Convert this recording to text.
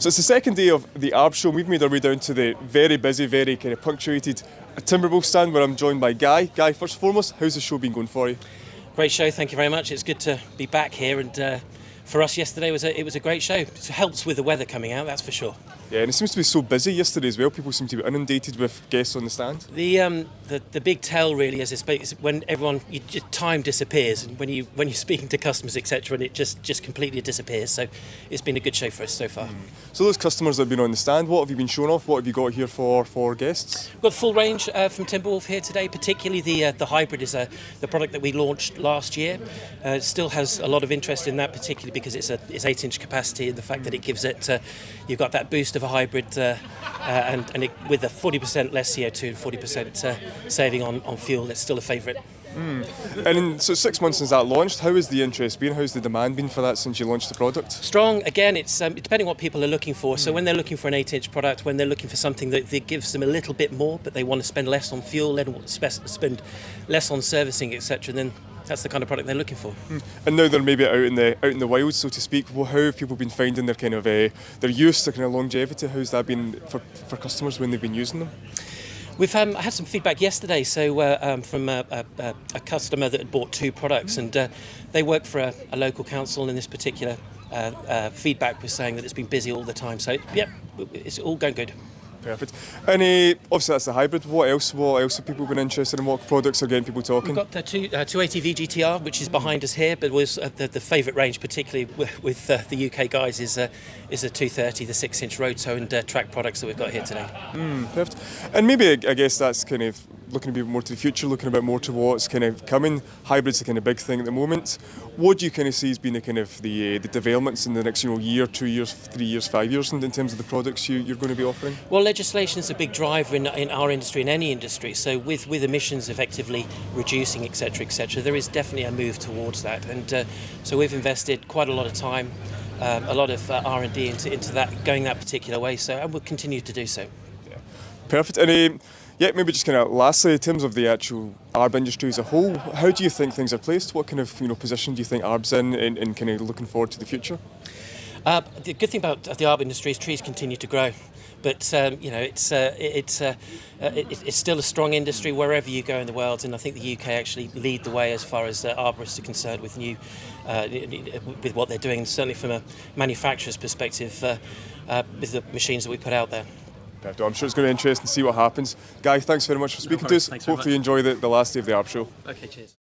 So it's the second day of the ARB Show. We've made our way down to the very busy, very kind of punctuated Timberwolf stand where I'm joined by Guy. Guy, first and foremost, how's the show been going for you? Great show, thank you very much. It's good to be back here, and for us yesterday it was a great show. It helps with the weather coming out, that's for sure. Yeah, and it seems to be so busy yesterday as well. People seem to be inundated with guests on the stand. The big tell really is when time disappears, and when you're speaking to customers etc, and it just completely disappears. So it's been a good show for us so far. So those customers that have been on the stand, what have you been showing off? What have you got here for guests? We've got the full range from Timberwolf here today. Particularly the hybrid is the product that we launched last year. It still has a lot of interest in that, particularly because it's 8-inch capacity, and the fact that it gives it you've got that boost of a hybrid and with a 40% less CO2 and 40% saving on fuel. It's still a favourite. So 6 months since that launched, how has the interest been? How's the demand been for that since you launched the product? Strong. Again, it's depending what people are looking for. So when they're looking for an 8-inch product, when they're looking for something that gives them a little bit more, but they want to spend less on fuel, they want to spend less on servicing, etc., then that's the kind of product they're looking for. And now they're maybe out in the wild, so to speak. Well, how have people been finding their kind of their use, their kind of longevity? How's that been for customers when they've been using them? We've had some feedback yesterday, from a customer that had bought 2 products, and they work for a local council, and this particular feedback was saying that it's been busy all the time. So, yeah, it's all going good. Perfect. And obviously that's the hybrid. What else have people been interested in? What products are getting people talking? We've got the 280V GTR, which is behind us here, but was the favourite range, particularly with the UK guys, is a 230, the 6-inch road toe and track products that we've got here today. Perfect. And maybe I guess that's kind of looking a bit more to the future, looking a bit more to what's kind of coming. Hybrid's a kind of big thing at the moment. What do you kind of see as being the developments in the next year, 2 years, 3 years, 5 years in terms of the products you're going to be offering? Well, legislation is a big driver in our industry, in any industry. So with emissions effectively reducing, etc., there is definitely a move towards that. And so we've invested quite a lot of time, a lot of R&D into that, going that particular way. So, and we'll continue to do so. Yeah. Perfect. And maybe just kind of lastly, in terms of the actual ARB industry as a whole, how do you think things are placed? What kind of position do you think ARB's in kind of looking forward to the future? The good thing about the ARB industry is trees continue to grow, but it's still a strong industry wherever you go in the world, and I think the UK actually lead the way as far as arborists are concerned with with what they're doing, and certainly from a manufacturer's perspective with the machines that we put out there. I'm sure it's going to be interesting to see what happens. Guy, thanks very much for speaking to us. Hopefully you enjoy the last day of the ARB Show. Okay, cheers.